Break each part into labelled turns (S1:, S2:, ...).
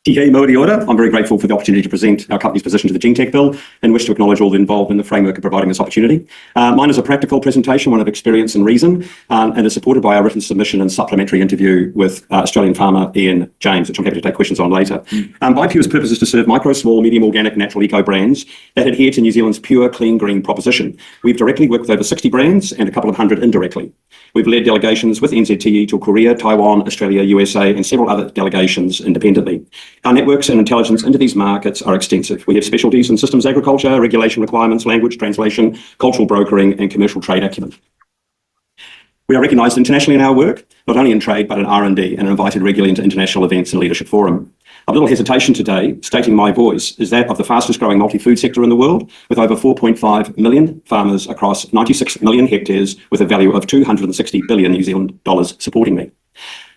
S1: Kia ora. I'm very grateful for the opportunity to present our company's position to the Gene Tech Bill and wish to acknowledge all involved in the framework of providing this opportunity. Mine is a practical presentation, one of experience and reason, and is supported by our written submission and supplementary interview with Australian farmer Ian James, which I'm happy to take questions on later. BioPure's purpose is to serve micro, small, medium organic, natural eco brands that adhere to New Zealand's pure, clean, green proposition. We've directly worked with over 60 brands and a couple of hundred indirectly. We've led delegations with NZTE to Korea, Taiwan, Australia, USA, and several other delegations independently. Our networks and intelligence into these markets are extensive. We have specialties in systems agriculture, regulation requirements, language translation, cultural brokering, and commercial trade acumen. We are recognised internationally in our work, not only in trade, but in R&D, and invited regularly into international events and leadership forum. A little hesitation today, stating my voice, is that of the fastest growing multi-food sector in the world, with over 4.5 million farmers across 96 million hectares, with a value of 260 billion New Zealand dollars supporting me.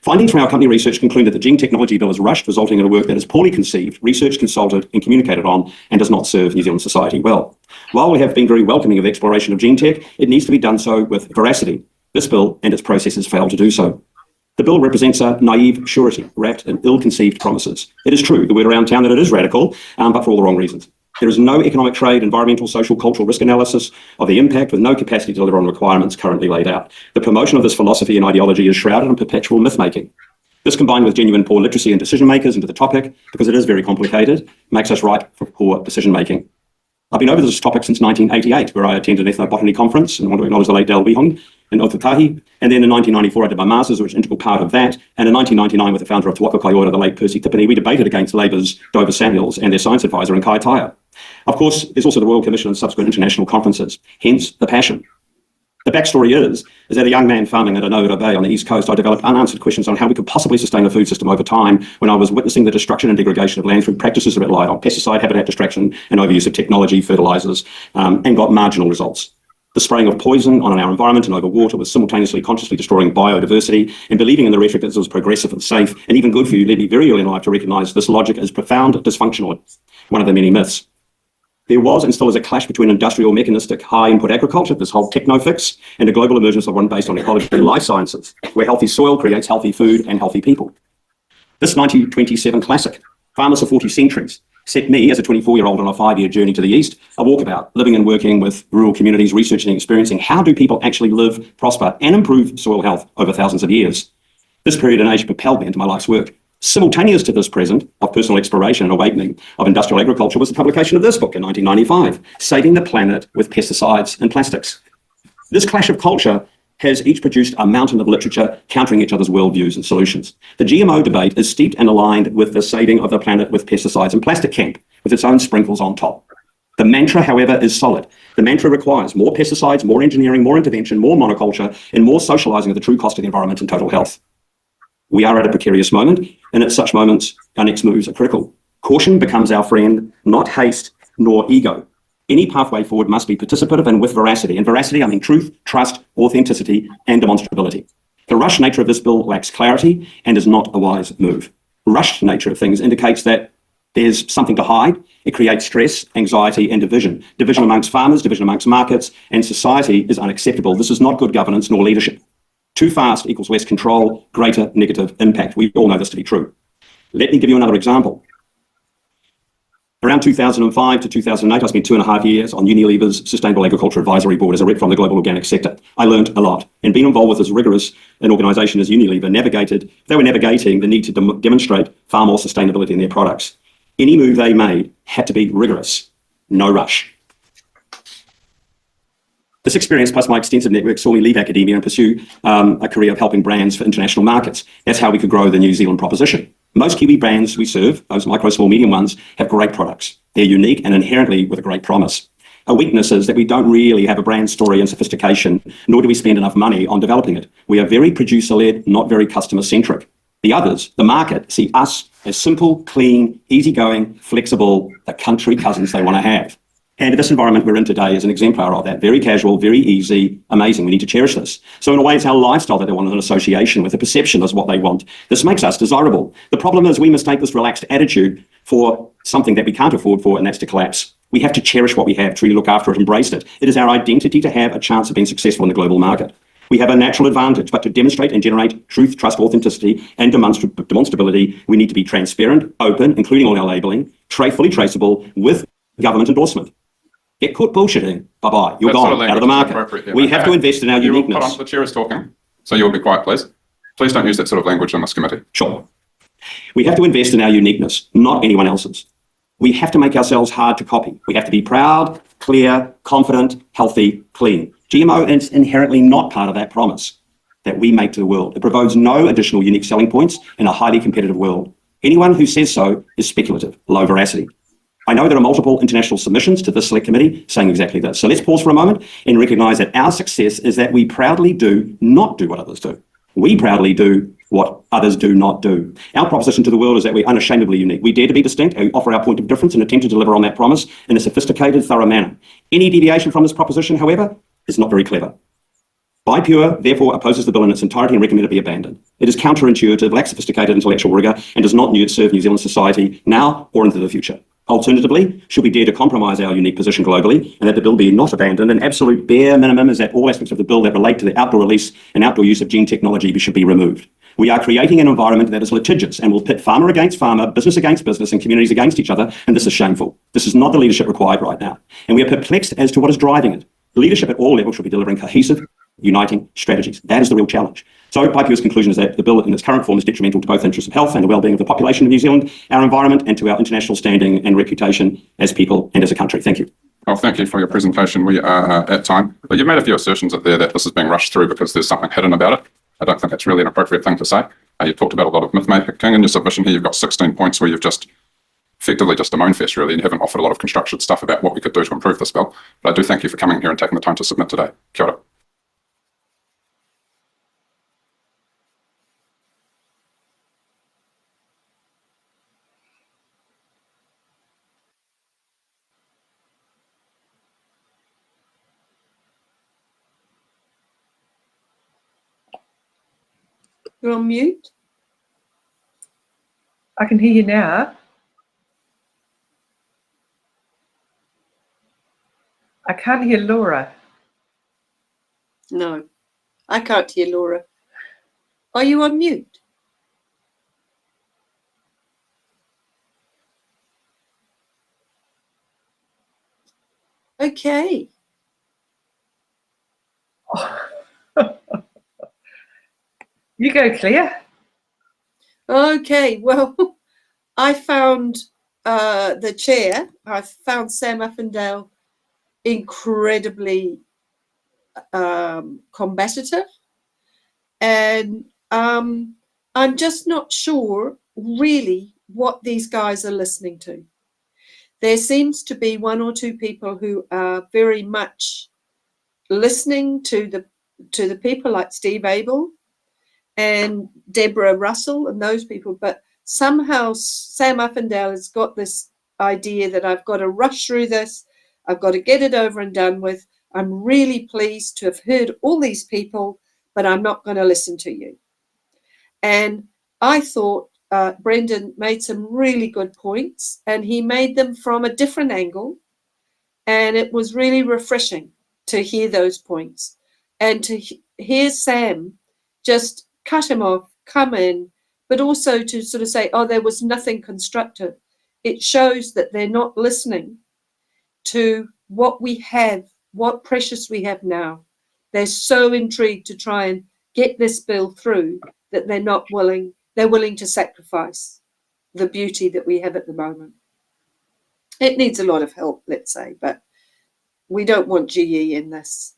S1: Findings from our company research conclude that the Gene Technology Bill is rushed, resulting in a work that is poorly conceived, research consulted and communicated on, and does not serve New Zealand society well. While we have been very welcoming of the exploration of gene tech, it needs to be done so with veracity. This bill and its processes fail to do so. The bill represents a naive surety wrapped in ill-conceived promises. It is true, the word around town, that it is radical, but for all the wrong reasons. There is no economic, trade, environmental, social, cultural risk analysis of the impact, with no capacity to deliver on requirements currently laid out. The promotion of this philosophy and ideology is shrouded in perpetual myth-making. This, combined with genuine poor literacy and decision makers into the topic, because it is very complicated, makes us ripe for poor decision making. I've been over this topic since 1988, where I attended an ethnobotany conference and want to acknowledge the late Dale Wihong in Otatahi. And then in 1994, I did my master's, which was an integral part of that. And in 1999, with the founder of Te Waka Kaiora, the late Percy Tippany, we debated against Labour's Dover Samuels and their science advisor in Kai Taia. Of course, there's also the Royal Commission and subsequent international conferences, hence the passion. The backstory is that a young man farming at Anoura Bay on the East Coast, I developed unanswered questions on how we could possibly sustain a food system over time when I was witnessing the destruction and degradation of land through practices that relied on pesticide, habitat destruction, and overuse of technology, fertilisers, and got marginal results. The spraying of poison on our environment and over water was simultaneously consciously destroying biodiversity, and believing in the rhetoric that this was progressive and safe and even good for you led me very early in life to recognise this logic as profound dysfunctional, one of the many myths. There was and still is a clash between industrial, mechanistic, high-input agriculture, this whole techno-fix, and a global emergence of one based on ecology and life sciences, where healthy soil creates healthy food and healthy people. This 1927 classic, Farmers for 40 Centuries, set me, as a 24-year-old on a 5-year journey to the East, a walkabout, living and working with rural communities, researching and experiencing how do people actually live, prosper, and improve soil health over thousands of years. This period in Asia propelled me into my life's work. Simultaneous to this present of personal exploration and awakening of industrial agriculture was the publication of this book in 1995, Saving the Planet with Pesticides and Plastics. This clash of culture has each produced a mountain of literature countering each other's worldviews and solutions. The GMO debate is steeped and aligned with the saving of the planet with pesticides and plastic camp, with its own sprinkles on top. The mantra, however, is solid. The mantra requires more pesticides, more engineering, more intervention, more monoculture, and more socialising of the true cost of the environment and total health. We are at a precarious moment, and at such moments, our next moves are critical. Caution becomes our friend, not haste nor ego. Any pathway forward must be participative and with veracity. And veracity, I mean truth, trust, authenticity, and demonstrability. The rushed nature of this bill lacks clarity and is not a wise move. Rushed nature of things indicates that there's something to hide. It creates stress, anxiety, and division. Division amongst farmers, division amongst markets, and society is unacceptable. This is not good governance nor leadership. Too fast equals less control, greater negative impact. We all know this to be true. Let me give you another example. Around 2005 to 2008, I spent 2.5 years on Unilever's Sustainable Agriculture Advisory Board as a rep from the global organic sector. I learned a lot, and being involved with as rigorous an organisation as Unilever they were navigating the need to demonstrate far more sustainability in their products. Any move they made had to be rigorous, no rush. This experience, plus my extensive network, saw me leave academia and pursue a career of helping brands for international markets. That's how we could grow the New Zealand proposition. Most Kiwi brands we serve, those micro, small, medium ones, have great products. They're unique and inherently with a great promise. A weakness is that we don't really have a brand story and sophistication, nor do we spend enough money on developing it. We are very producer-led, not very customer-centric. The others, the market, see us as simple, clean, easygoing, flexible, the country cousins they want to have. And this environment we're in today is an exemplar of that. Very casual, very easy, amazing. We need to cherish this. So in a way, it's our lifestyle that they want an association with. The perception is what they want. This makes us desirable. The problem is we mistake this relaxed attitude for something that we can't afford for, and that's to collapse. We have to cherish what we have, truly look after it, embrace it. It is our identity to have a chance of being successful in the global market. We have a natural advantage, but to demonstrate and generate truth, trust, authenticity, and demonstrability, we need to be transparent, open, including all our labelling, fully traceable with government endorsement. Get caught bullshitting, bye-bye, you're gone, out of the market. We have to invest in our uniqueness.
S2: The chair is talking, so you'll be quiet, please. Please don't use that sort of language in this committee.
S1: Sure. We have to invest in our uniqueness, not anyone else's. We have to make ourselves hard to copy. We have to be proud, clear, confident, healthy, clean. GMO is inherently not part of that promise that we make to the world. It provides no additional unique selling points in a highly competitive world. Anyone who says so is speculative, low veracity. I know there are multiple international submissions to this select committee saying exactly this. So let's pause for a moment and recognise that our success is that we proudly do not do what others do. We proudly do what others do not do. Our proposition to the world is that we're unashamedly unique. We dare to be distinct, we offer our point of difference and attempt to deliver on that promise in a sophisticated, thorough manner. Any deviation from this proposition, however, is not very clever. BiPure, therefore, opposes the bill in its entirety and recommend it be abandoned. It is counterintuitive, lacks sophisticated intellectual rigour, and does not serve New Zealand society now or into the future. Alternatively, should we dare to compromise our unique position globally and that the bill be not abandoned, an absolute bare minimum is that all aspects of the bill that relate to the outdoor release and outdoor use of gene technology should be removed. We are creating an environment that is litigious and will pit farmer against farmer, business against business, and communities against each other, and this is shameful. This is not the leadership required right now, and we are perplexed as to what is driving it. Leadership at all levels should be delivering cohesive, uniting strategies. That is the real challenge. So BiPure's conclusion is that the bill in its current form is detrimental to both interests of health and the well-being of the population of New Zealand, our environment, and to our international standing and reputation as people and as a country. Thank you.
S2: Well, thank you for your presentation. We are at time, but you've made a few assertions up there that this is being rushed through because there's something hidden about it. I don't think that's really an appropriate thing to say. You talked about a lot of myth-making in your submission here. You've got 16 points where you've just effectively just a moan fest, really, and you haven't offered a lot of constructed stuff about what we could do to improve this bill. But I do thank you for coming here and taking the time to submit today. Kia ora.
S3: You're on mute.
S4: I can hear you now. I can't hear Laura.
S3: No, I can't hear Laura. Are you on mute? Okay.
S4: You go, Claire.
S3: Okay, well, I found the chair. I found Sam Uffindale incredibly combative, and I'm just not sure really what these guys are listening to. There seems to be one or two people who are very much listening to the people like Steve Abel and Deborah Russell and those people, but somehow Sam Uffindale has got this idea that I've got to rush through this, I've got to get it over and done with. I'm really pleased to have heard all these people, but I'm not going to listen to you. And I thought Brendan made some really good points, and he made them from a different angle, and it was really refreshing to hear those points and to hear Sam just cut him off, come in, but also to sort of say, oh, there was nothing constructive. It shows that they're not listening to what we have, what precious we have now. They're so intrigued to try and get this bill through that they're willing to sacrifice the beauty that we have at the moment. It needs a lot of help, let's say, but we don't want GE in this.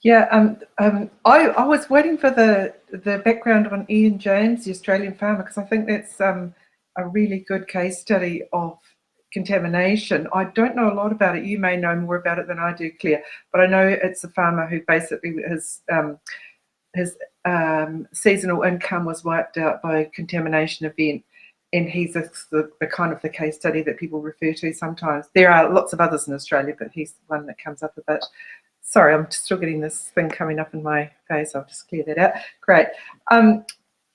S4: Yeah, I was waiting for the background on Ian James, the Australian farmer, because I think that's a really good case study of contamination. I don't know a lot about it. You may know more about it than I do, Claire, but I know it's a farmer who basically his seasonal income was wiped out by a contamination event, and he's the kind of the case study that people refer to sometimes. There are lots of others in Australia, but he's the one that comes up a bit. Sorry, I'm still getting this thing coming up in my face. I'll just clear that out. Great.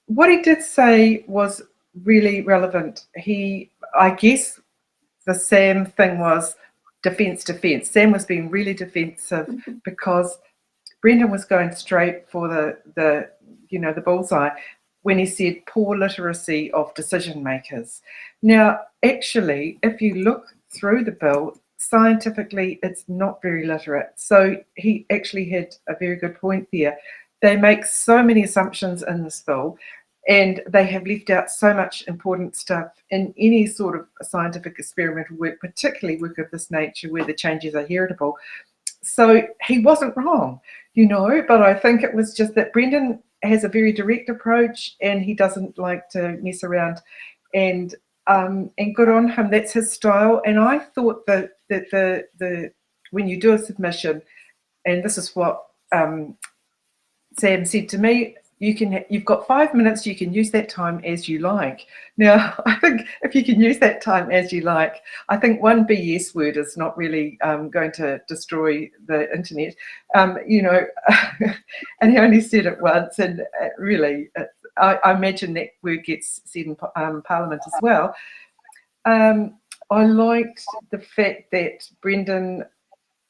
S4: What he did say was really relevant. I guess the Sam thing was defence. Sam was being really defensive because Brendan was going straight for the bullseye when he said poor literacy of decision makers. Now, actually, if you look through the bill, scientifically, it's not very literate. So he actually had a very good point there. They make so many assumptions in this bill, and they have left out so much important stuff in any sort of scientific experimental work, particularly work of this nature where the changes are heritable. So he wasn't wrong, but I think it was just that Brendan has a very direct approach and he doesn't like to mess around, and good on him. That's his style. And I thought that the when you do a submission, and this is what Sam said to me, you've got 5 minutes, you can use that time as you like. Now, I think if you can use that time as you like, I think one BS word is not really going to destroy the internet, and he only said it once, and really, I imagine that word gets said in Parliament as well. I liked the fact that Brendan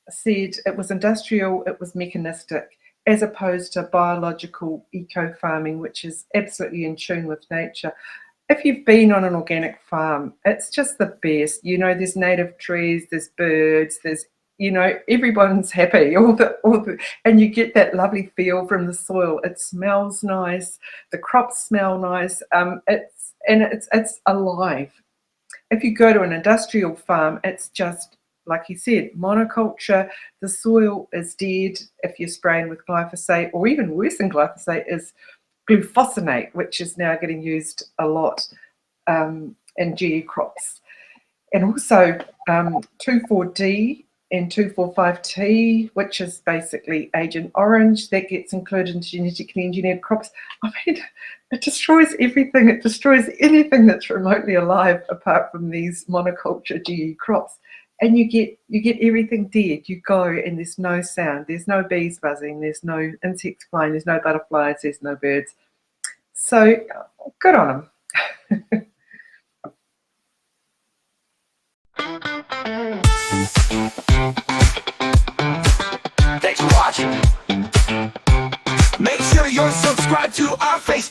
S4: said it was industrial, it was mechanistic, as opposed to biological eco-farming, which is absolutely in tune with nature. If you've been on an organic farm, it's just the best. There's native trees, there's birds, there's, everyone's happy, and you get that lovely feel from the soil. It smells nice, the crops smell nice, it's alive. If you go to an industrial farm, it's just, like he said, monoculture. The soil is dead if you're spraying with glyphosate, or even worse than glyphosate is glufosinate, which is now getting used a lot in GE crops. And also 2,4-D and 2,4,5-T, which is basically Agent Orange, that gets included in genetically engineered crops. I mean, it destroys everything. It destroys anything that's remotely alive apart from these monoculture GE crops. And you get everything dead. You go and there's no sound. There's no bees buzzing. There's no insects flying. There's no butterflies. There's no birds. So good on them.
S5: Thanks for watching. Make sure you're subscribed to our Facebook